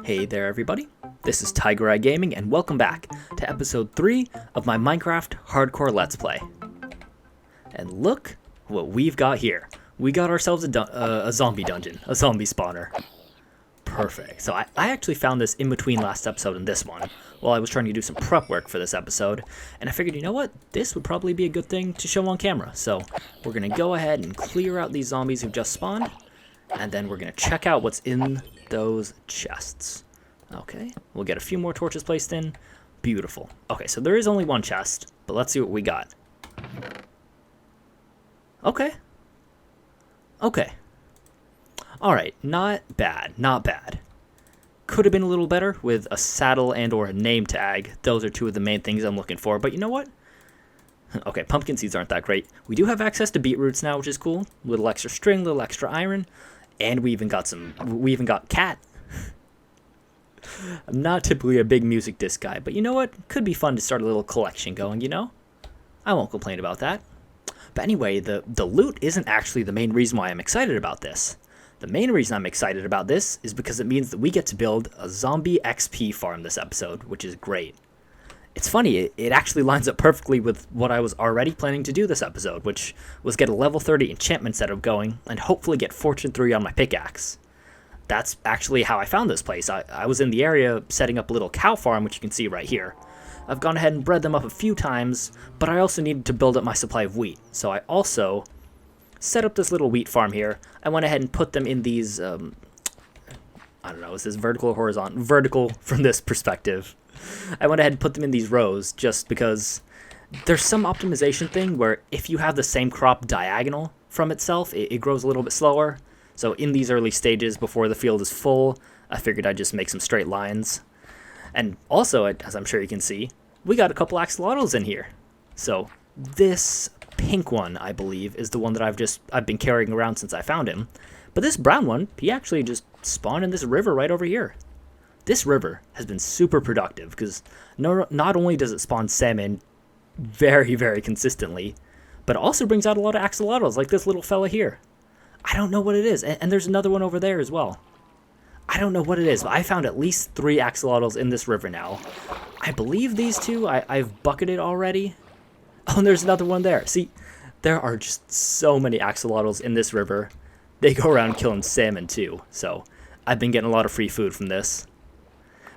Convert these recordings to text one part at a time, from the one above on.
Hey there everybody, this is Tiger Eye Gaming and welcome back to episode 3 of my Minecraft Hardcore Let's Play. And look what we've got here. We got ourselves a zombie dungeon, a zombie spawner. Perfect. So I actually found this in between last episode and this one, while I was trying to do some prep work for this episode, and I figured, you know what, this would probably be a good thing to show on camera. So we're going to go ahead and clear out these zombies who've just spawned, and then we're going to check out what's in those chests. Okay, we'll get a few more torches placed in. Beautiful. Okay, so there is only one chest, but let's see what we got. Okay. Alright, not bad, not bad. Could have been a little better with a saddle and or a name tag. Those are two of the main things I'm looking for, but you know what? Okay, pumpkin seeds aren't that great. We do have access to beetroots now, which is cool. Little extra string, little extra iron, and we even got cat. I'm not typically a big music disc guy, but you know what? Could be fun to start a little collection going, you know? I won't complain about that. But anyway, the loot isn't actually the main reason why I'm excited about this. The main reason I'm excited about this is because it means that we get to build a zombie XP farm this episode, which is great. It's funny, it actually lines up perfectly with what I was already planning to do this episode, which was get a level 30 enchantment setup going, and hopefully get Fortune 3 on my pickaxe. That's actually how I found this place. I was in the area setting up a little cow farm, which you can see right here. I've gone ahead and bred them up a few times, but I also needed to build up my supply of wheat. So I also set up this little wheat farm here. I went ahead and put them in these, I don't know, is this vertical or horizontal? Vertical from this perspective. I went ahead and put them in these rows just because there's some optimization thing where if you have the same crop diagonal from itself, it grows a little bit slower. So in these early stages before the field is full, I figured I'd just make some straight lines. And also, as I'm sure you can see, we got a couple axolotls in here. So this pink one, I believe, is the one that I've been carrying around since I found him. But this brown one, he actually just spawned in this river right over here. This river has been super productive because not only does it spawn salmon very, very consistently, but it also brings out a lot of axolotls like this little fella here. I don't know what it is, and there's another one over there as well. I don't know what it is, but I found at least 3 axolotls in this river now. I believe these two I've bucketed already. Oh, and there's another one there. See, there are just so many axolotls in this river. They go around killing salmon too, so I've been getting a lot of free food from this.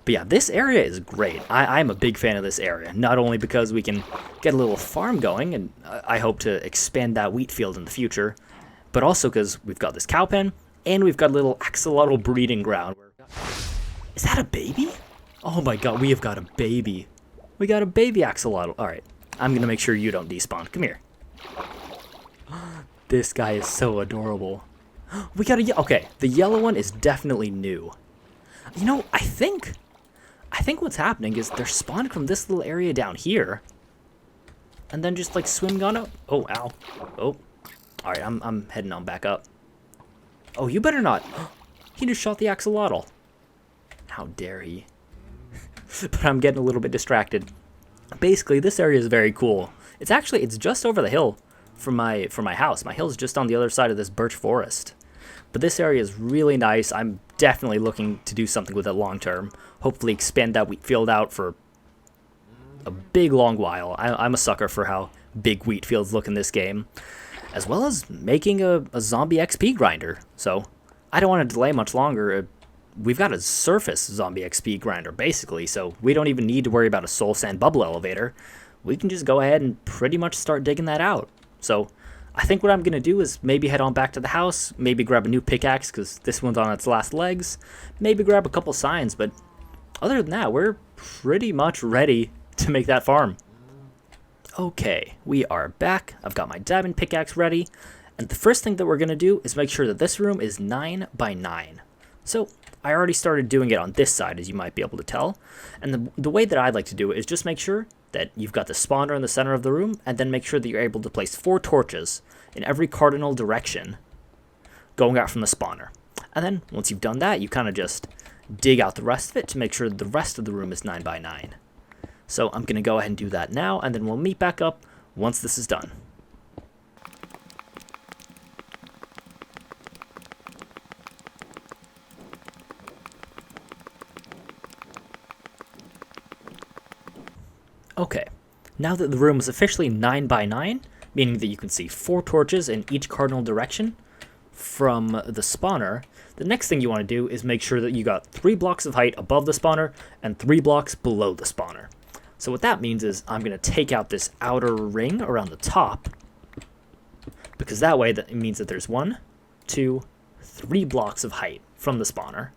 But yeah, this area is great. I'm a big fan of this area, not only because we can get a little farm going, and I hope to expand that wheat field in the future, but also because we've got this cow pen, and we've got a little axolotl breeding ground. Is that a baby? Oh my god, we have got a baby. We got a baby axolotl. Alright, I'm going to make sure you don't despawn. Come here. This guy is so adorable. We got a... Okay, the yellow one is definitely new. You know, I think what's happening is they're spawning from this little area down here. And then just like swimming on up. Oh, ow. Oh. Alright, I'm heading on back up. Oh, you better not. He just shot the axolotl. How dare he? But I'm getting a little bit distracted. Basically, this area is very cool. It's just over the hill from my house. My hill's just on the other side of this birch forest. But this area is really nice. I'm definitely looking to do something with it long term. Hopefully expand that wheat field out for a big long while. I'm a sucker for how big wheat fields look in this game, as well as making a zombie XP grinder. So I don't want to delay much longer. We've got a surface zombie XP grinder, basically, so we don't even need to worry about a soul sand bubble elevator. We can just go ahead and pretty much start digging that out. So I think what I'm going to do is maybe head on back to the house, maybe grab a new pickaxe because this one's on its last legs, maybe grab a couple signs, but other than that, we're pretty much ready to make that farm. Okay, we are back. I've got my diamond pickaxe ready, and the first thing that we're going to do is make sure that this room is 9 by 9. So I already started doing it on this side, as you might be able to tell, and the way that I'd like to do it is just make sure that you've got the spawner in the center of the room, and then make sure that you're able to place 4 torches in every cardinal direction going out from the spawner. And then once you've done that, you kind of just dig out the rest of it to make sure that the rest of the room is 9 by 9. So I'm going to go ahead and do that now, and then we'll meet back up once this is done. Okay, now that the room is officially 9 by 9, meaning that you can see 4 torches in each cardinal direction from the spawner, the next thing you want to do is make sure that you got 3 blocks of height above the spawner and 3 blocks below the spawner. So what that means is I'm going to take out this outer ring around the top, because that way that means that there's 1, 2, 3 blocks of height from the spawner.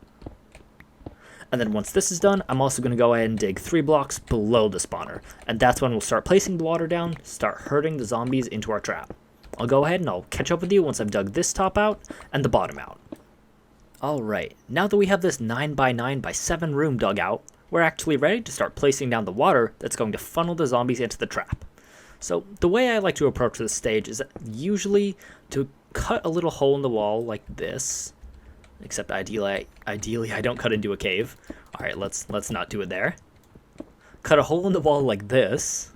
And then once this is done, I'm also going to go ahead and dig 3 blocks below the spawner. And that's when we'll start placing the water down, start herding the zombies into our trap. I'll go ahead and I'll catch up with you once I've dug this top out and the bottom out. Alright, now that we have this 9 by 9 by 7 room dug out, we're actually ready to start placing down the water that's going to funnel the zombies into the trap. So the way I like to approach this stage is usually to cut a little hole in the wall like this. Except ideally I don't cut into a cave. Alright, let's not do it there. Cut a hole in the wall like this,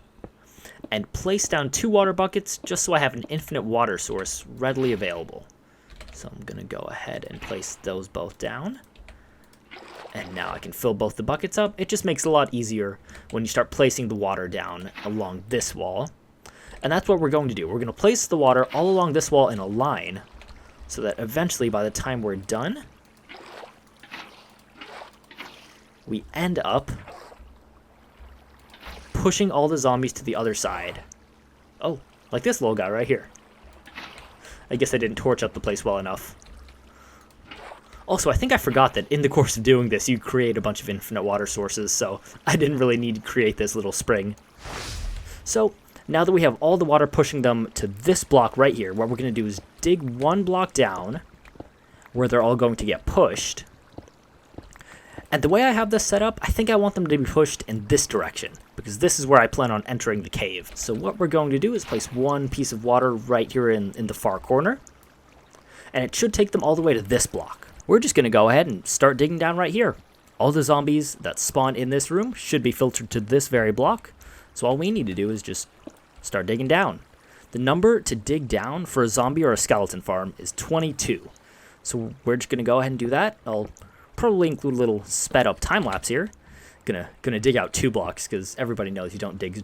and place down 2 water buckets just so I have an infinite water source readily available. So I'm going to go ahead and place those both down. And now I can fill both the buckets up. It just makes it a lot easier when you start placing the water down along this wall. And that's what we're going to do. We're going to place the water all along this wall in a line, so that eventually, by the time we're done, we end up pushing all the zombies to the other side. Oh, like this little guy right here. I guess I didn't torch up the place well enough. Also, I think I forgot that in the course of doing this, you create a bunch of infinite water sources, so I didn't really need to create this little spring. So, now that we have all the water pushing them to this block right here, what we're going to do is dig 1 block down where they're all going to get pushed. And the way I have this set up, I think I want them to be pushed in this direction, because this is where I plan on entering the cave. So what we're going to do is place 1 piece of water right here in the far corner, and it should take them all the way to this block. We're just going to go ahead and start digging down right here. All the zombies that spawn in this room should be filtered to this very block, so all we need to do is just start digging down. The number to dig down for a zombie or a skeleton farm is 22. So we're just going to go ahead and do that. I'll probably include a little sped up time lapse here. Gonna dig out 2 blocks because everybody knows you don't dig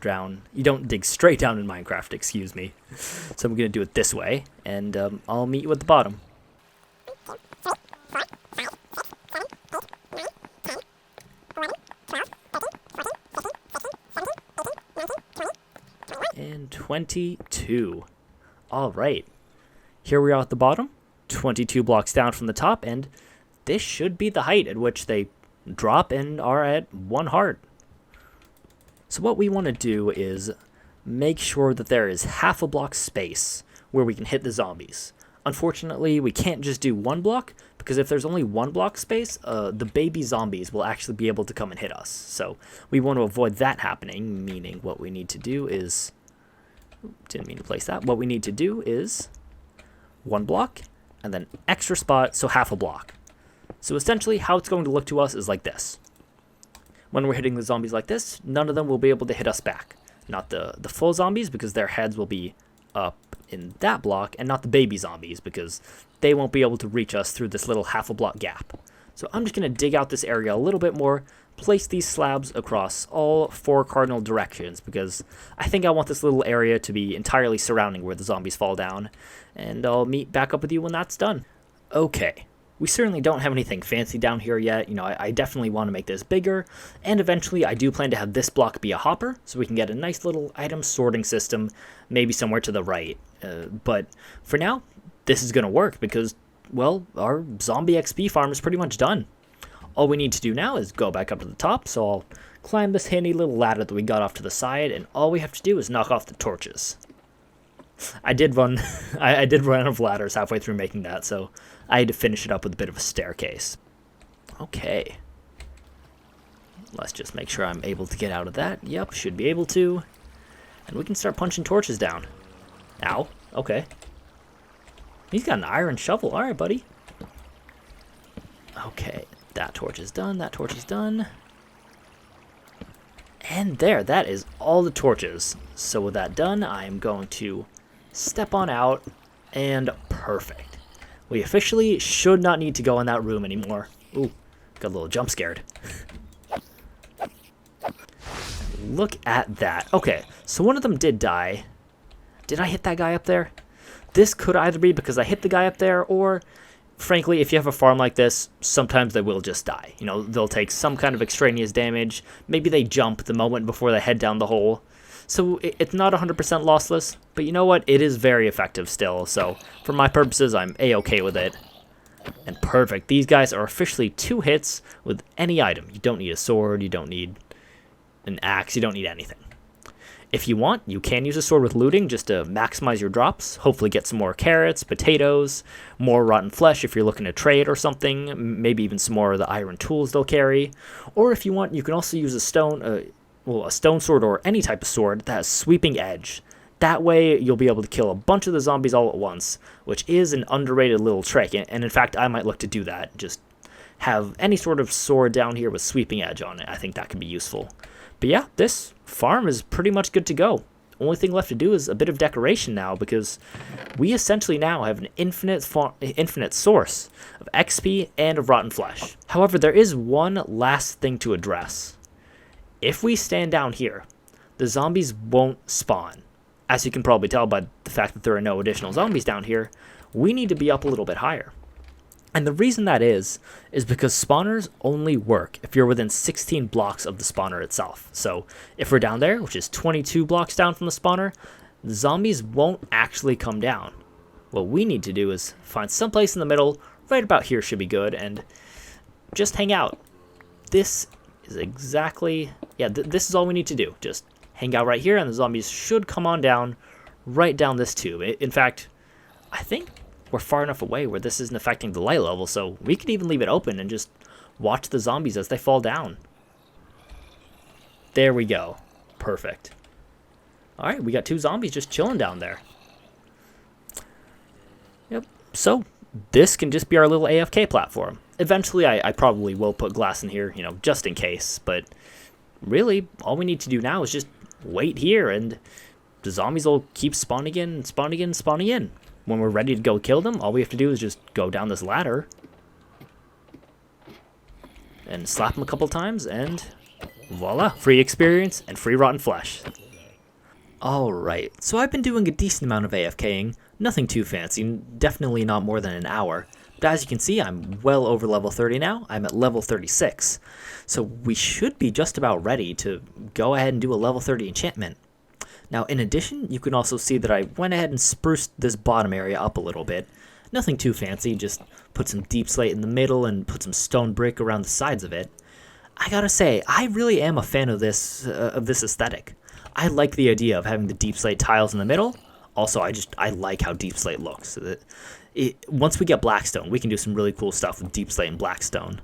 straight down in Minecraft, excuse me. So I'm going to do it this way, and I'll meet you at the bottom. And 22. Alright. Here we are at the bottom. 22 blocks down from the top, and this should be the height at which they drop and are at 1 heart. So what we want to do is make sure that there is half a block space where we can hit the zombies. Unfortunately, we can't just do 1 block, because if there's only 1 block space, the baby zombies will actually be able to come and hit us. So we want to avoid that happening, meaning what we need to do is... Didn't mean to place that. What we need to do is 1 block, and then extra spot, so half a block. So essentially, how it's going to look to us is like this. When we're hitting the zombies like this, none of them will be able to hit us back. Not the full zombies, because their heads will be up in that block, and not the baby zombies, because they won't be able to reach us through this little half a block gap. So I'm just going to dig out this area a little bit more, place these slabs across all 4 cardinal directions, because I think I want this little area to be entirely surrounding where the zombies fall down, and I'll meet back up with you when that's done. Okay. We certainly don't have anything fancy down here yet. You know, I definitely want to make this bigger, and eventually I do plan to have this block be a hopper, so we can get a nice little item sorting system, maybe somewhere to the right. But for now, this is going to work because, well, our zombie XP farm is pretty much done. All we need to do now is go back up to the top, so I'll climb this handy little ladder that we got off to the side, and all we have to do is knock off the torches. I did run out of ladders halfway through making that, so I had to finish it up with a bit of a staircase. Okay. Let's just make sure I'm able to get out of that. Yep, should be able to. And we can start punching torches down. Ow. Okay. He's got an iron shovel. Alright, buddy. Okay. That torch is done. That torch is done. And there. That is all the torches. So with that done, I'm going to step on out. And perfect. We officially should not need to go in that room anymore. Ooh, got a little jump scared. Look at that. Okay, so one of them did die. Did I hit that guy up there? This could either be because I hit the guy up there, or frankly, if you have a farm like this, sometimes they will just die. You know, they'll take some kind of extraneous damage. Maybe they jump the moment before they head down the hole. So it's not 100% lossless, but you know what? It is very effective still. So for my purposes, I'm A-okay with it. And perfect. These guys are officially 2 hits with any item. You don't need a sword, you don't need an axe, you don't need anything. If you want, you can use a sword with looting just to maximize your drops. Hopefully get some more carrots, potatoes, more rotten flesh if you're looking to trade or something. Maybe even some more of the iron tools they'll carry. Or if you want, you can also use a stone sword or any type of sword that has sweeping edge. That way, you'll be able to kill a bunch of the zombies all at once, which is an underrated little trick. And in fact, I might look to do that. Just have any sort of sword down here with sweeping edge on it. I think that could be useful. But yeah, this farm is pretty much good to go. Only thing left to do is a bit of decoration now, because we essentially now have an infinite source of XP and of rotten flesh. However, there is one last thing to address. If we stand down here, the zombies won't spawn. As you can probably tell by the fact that there are no additional zombies down here, we need to be up a little bit higher. And the reason that is because spawners only work if you're within 16 blocks of the spawner itself. So if we're down there, which is 22 blocks down from the spawner, the zombies won't actually come down. What we need to do is find some place in the middle, right about here should be good, and just hang out. This is exactly, this is all we need to do. Just hang out right here, and the zombies should come on down, right down this tube. In fact, I think we're far enough away where this isn't affecting the light level, so we could even leave it open and just watch the zombies as they fall down. There we go. Perfect. Alright, we got 2 zombies just chilling down there. Yep, so this can just be our little AFK platform. Eventually, I probably will put glass in here, just in case, but really, all we need to do now is just wait here, and the zombies will keep spawning in, spawning in, spawning in. When we're ready to go kill them, all we have to do is just go down this ladder and slap them a couple times, and voila, free experience and free rotten flesh. Alright, so I've been doing a decent amount of AFKing, nothing too fancy, definitely not more than an hour, but as you can see, I'm well over level 30 now. I'm at level 36, so we should be just about ready to go ahead and do a level 30 enchantment. Now, in addition, you can also see that I went ahead and spruced this bottom area up a little bit. Nothing too fancy, just put some deep slate in the middle and put some stone brick around the sides of it. I gotta say, I really am a fan of this aesthetic. I like the idea of having the deep slate tiles in the middle. Also, I like how deep slate looks. Once we get blackstone, we can do some really cool stuff with deep slate and blackstone.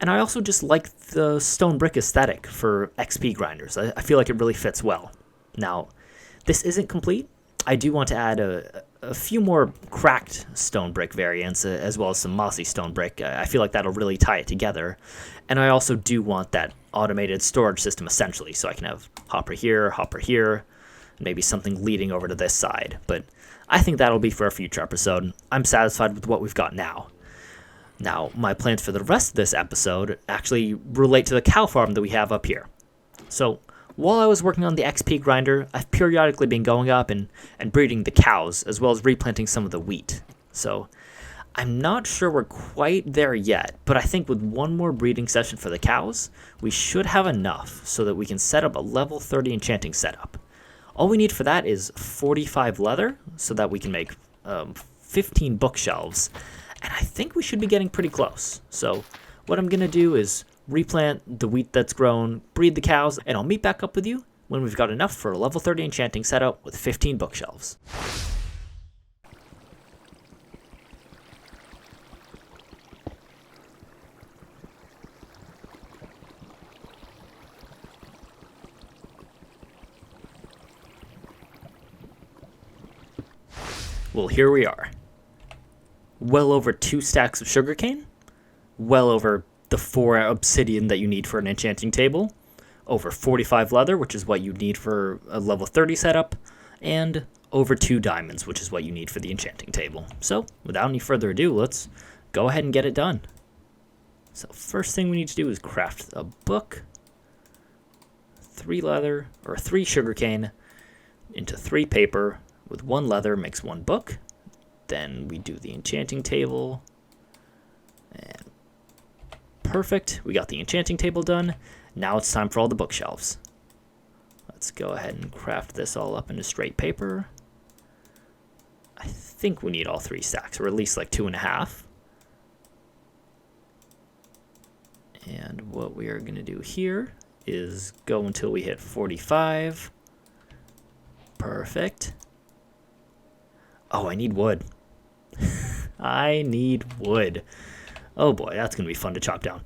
And I also just like the stone brick aesthetic for XP grinders. I feel like it really fits well. Now, this isn't complete. I do want to add a few more cracked stone brick variants, as well as some mossy stone brick. I feel like that'll really tie it together. And I also do want that automated storage system essentially, so I can have hopper here, maybe something leading over to this side. But I think that'll be for a future episode. I'm satisfied with what we've got now. Now, my plans for the rest of this episode actually relate to the cow farm that we have up here. So, while I was working on the XP grinder, I've periodically been going up and breeding the cows, as well as replanting some of the wheat. So, I'm not sure we're quite there yet, but I think with one more breeding session for the cows, we should have enough so that we can set up a level 30 enchanting setup. All we need for that is 45 leather, so that we can make 15 bookshelves, and I think we should be getting pretty close. So, what I'm going to do is replant the wheat that's grown, breed the cows, and I'll meet back up with you when we've got enough for a level 30 enchanting setup with 15 bookshelves. Well, here we are. Well over 2 stacks of sugarcane, well over the 4 obsidian that you need for an enchanting table, over 45 leather, which is what you need for a level 30 setup, and over 2 diamonds, which is what you need for the enchanting table. So, without any further ado, let's go ahead and get it done. So, first thing we need to do is craft a book, 3 leather, or 3 sugarcane into 3 paper with 1 leather makes 1 book. Then we do the enchanting table. And perfect. We got the enchanting table done. Now it's time for all the bookshelves. Let's go ahead and craft this all up into straight paper. I think we need all 3 stacks, or at least like 2.5. And what we are going to do here is go until we hit 45. Perfect. Oh, I need wood. I need wood. Oh boy, that's going to be fun to chop down.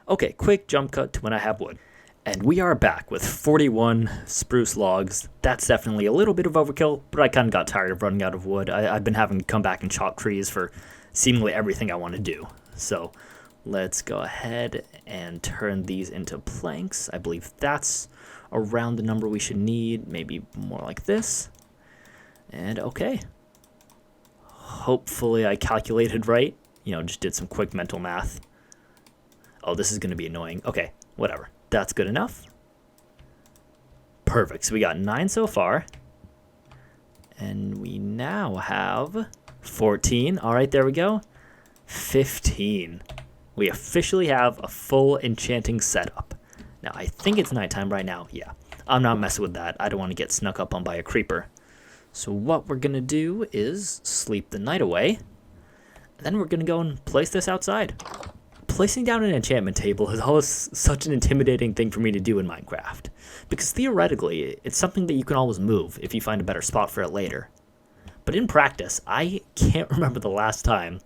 Okay, quick jump cut to when I have wood. And we are back with 41 spruce logs. That's definitely a little bit of overkill, but I kind of got tired of running out of wood. I've been having to come back and chop trees for seemingly everything I want to do. So let's go ahead and turn these into planks. I believe that's around the number we should need, maybe more like this. And okay. Hopefully I calculated right. Just did some quick mental math. Oh, this is going to be annoying. Okay, whatever. That's good enough. Perfect. So we got 9 so far. And we now have 14. All right, there we go. 15. We officially have a full enchanting setup. Now, I think it's nighttime right now. Yeah, I'm not messing with that. I don't want to get snuck up on by a creeper. So what we're going to do is sleep the night away. Then we're going to go and place this outside. Placing down an enchantment table is always such an intimidating thing for me to do in Minecraft. Because theoretically, it's something that you can always move if you find a better spot for it later. But in practice, I can't remember the last time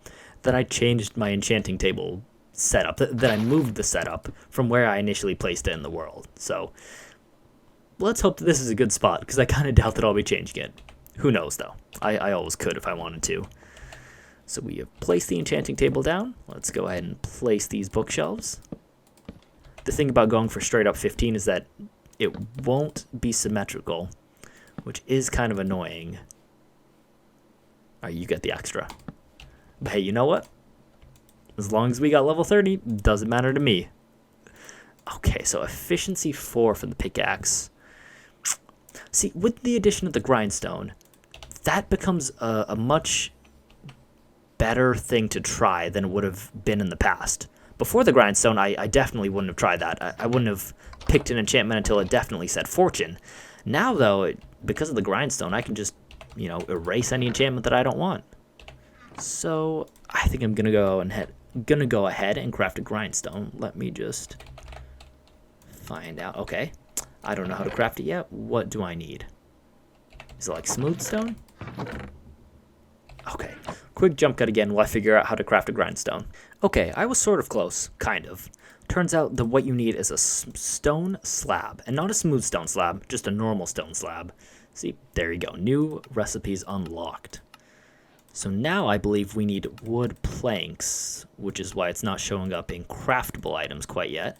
that I changed my enchanting table setup, that I moved the setup from where I initially placed it in the world. So let's hope that this is a good spot, because I kind of doubt that I'll be changing it. Who knows, though? I always could if I wanted to. So we have placed the enchanting table down. Let's go ahead and place these bookshelves. The thing about going for straight up 15 is that it won't be symmetrical, which is kind of annoying. All right, you get the extra. But hey, you know what? As long as we got level 30, doesn't matter to me. Okay, so efficiency 4 for the pickaxe. See, with the addition of the grindstone, that becomes a much better thing to try than it would have been in the past. Before the grindstone, I definitely wouldn't have tried that. I wouldn't have picked an enchantment until it definitely said fortune. Now, though, because of the grindstone, I can just, erase any enchantment that I don't want. So I think I'm gonna go ahead and craft a grindstone. Let me just find out. Okay, I don't know how to craft it yet. What do I need? Is it like smooth stone? Okay, quick jump cut again while I figure out how to craft a grindstone. Okay, I was sort of close, kind of. Turns out that what you need is a stone slab, and not a smooth stone slab, just a normal stone slab. See, there you go, new recipes unlocked. So now I believe we need wood planks, which is why it's not showing up in craftable items quite yet.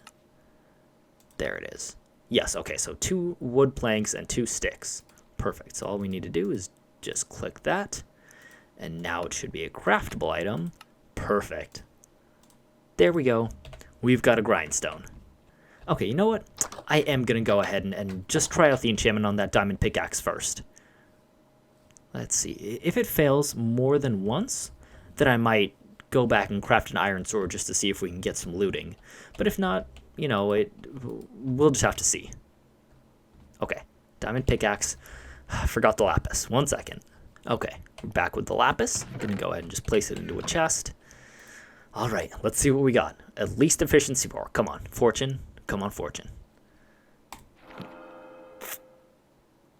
There it is. Yes, okay, so 2 wood planks and 2 sticks. Perfect, so all we need to do is just click that. And now it should be a craftable item. Perfect. There we go. We've got a grindstone. Okay, you know what? I am going to go ahead and just try out the enchantment on that diamond pickaxe first. Let's see. If it fails more than once, then I might go back and craft an iron sword just to see if we can get some looting. But if not, we'll just have to see. Okay, diamond pickaxe. Forgot the lapis. 1 second. Okay, we're back with the lapis. I'm going to go ahead and just place it into a chest. All right, let's see what we got. At least efficiency 4. Come on, fortune. Come on, fortune.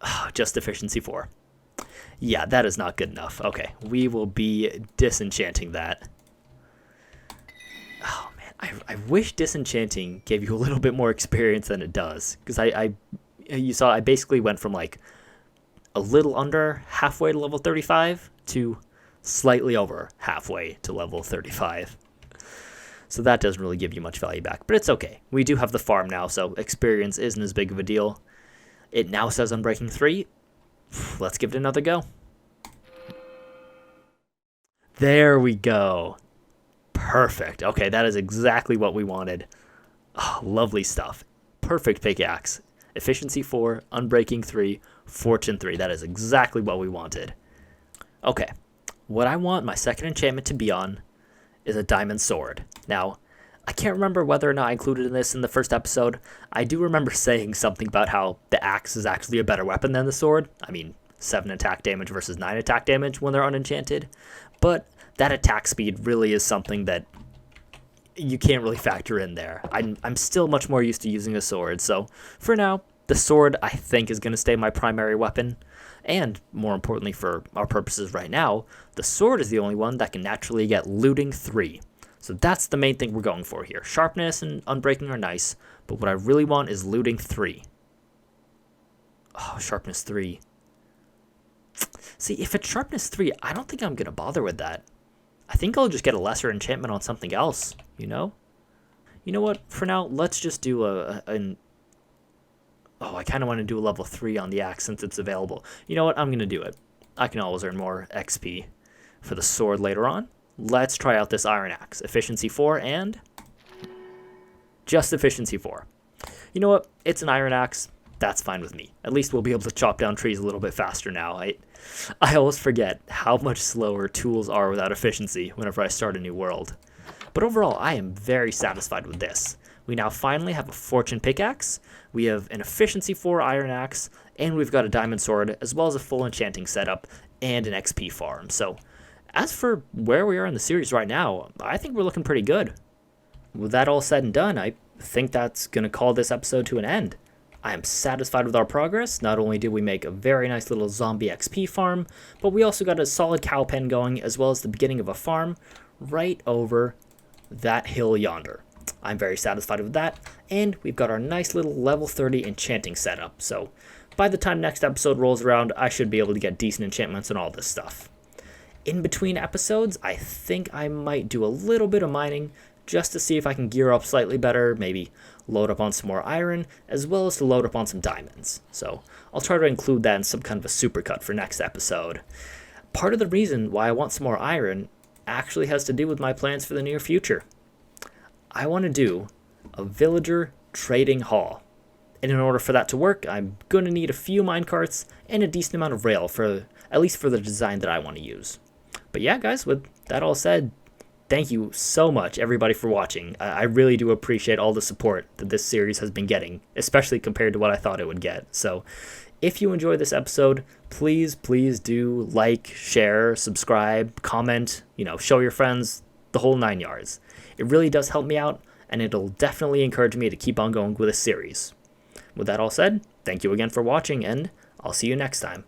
Oh, just efficiency 4. Yeah, that is not good enough. Okay, we will be disenchanting that. Oh, man, I wish disenchanting gave you a little bit more experience than it does. Because you saw I basically went from like a little under halfway to level 35 to slightly over halfway to level 35. So that doesn't really give you much value back, but it's okay. We do have the farm now, so experience isn't as big of a deal. It now says Unbreaking 3. Let's give it another go. There we go. Perfect. Okay, that is exactly what we wanted. Oh, lovely stuff. Perfect pickaxe. Efficiency 4, Unbreaking 3, Fortune 3. That is exactly what we wanted. Okay, what I want my second enchantment to be on is a diamond sword. Now, I can't remember whether or not I included this in the first episode. I do remember saying something about how the axe is actually a better weapon than the sword. I mean, 7 attack damage versus 9 attack damage when they're unenchanted. But that attack speed really is something that you can't really factor in there. I'm still much more used to using a sword, so for now, the sword I think is going to stay my primary weapon. And more importantly for our purposes right now, the sword is the only one that can naturally get looting 3. So that's the main thing we're going for here. Sharpness and unbreaking are nice, but what I really want is looting 3. Oh, sharpness 3. See, if it's sharpness 3, I don't think I'm going to bother with that. I think I'll just get a lesser enchantment on something else, you know? You know what? For now, let's just do an... Oh, I kind of want to do a level 3 on the axe since it's available. You know what? I'm going to do it. I can always earn more XP for the sword later on. Let's try out this iron axe. Efficiency 4 and... just efficiency 4. You know what? It's an iron axe. That's fine with me. At least we'll be able to chop down trees a little bit faster now. I always forget how much slower tools are without efficiency whenever I start a new world. But overall, I am very satisfied with this. We now finally have a fortune pickaxe, we have an efficiency 4 iron axe, and we've got a diamond sword, as well as a full enchanting setup and an XP farm. So, as for where we are in the series right now, I think we're looking pretty good. With that all said and done, I think that's going to call this episode to an end. I am satisfied with our progress. Not only did we make a very nice little zombie XP farm, but we also got a solid cow pen going, as well as the beginning of a farm right over that hill yonder. I'm very satisfied with that, and we've got our nice little level 30 enchanting setup. So by the time next episode rolls around, I should be able to get decent enchantments and all this stuff. In between episodes, I think I might do a little bit of mining just to see if I can gear up slightly better, maybe load up on some more iron, as well as to load up on some diamonds. So I'll try to include that in some kind of a supercut for next episode. Part of the reason why I want some more iron actually has to do with my plans for the near future. I want to do a villager trading hall. And in order for that to work, I'm going to need a few minecarts and a decent amount of rail, for at least for the design that I want to use. But yeah, guys, with that all said, thank you so much, everybody, for watching. I really do appreciate all the support that this series has been getting, especially compared to what I thought it would get. So if you enjoyed this episode, please do like, share, subscribe, comment, show your friends, the whole 9 yards. It really does help me out, and it'll definitely encourage me to keep on going with this series. With that all said, thank you again for watching, and I'll see you next time.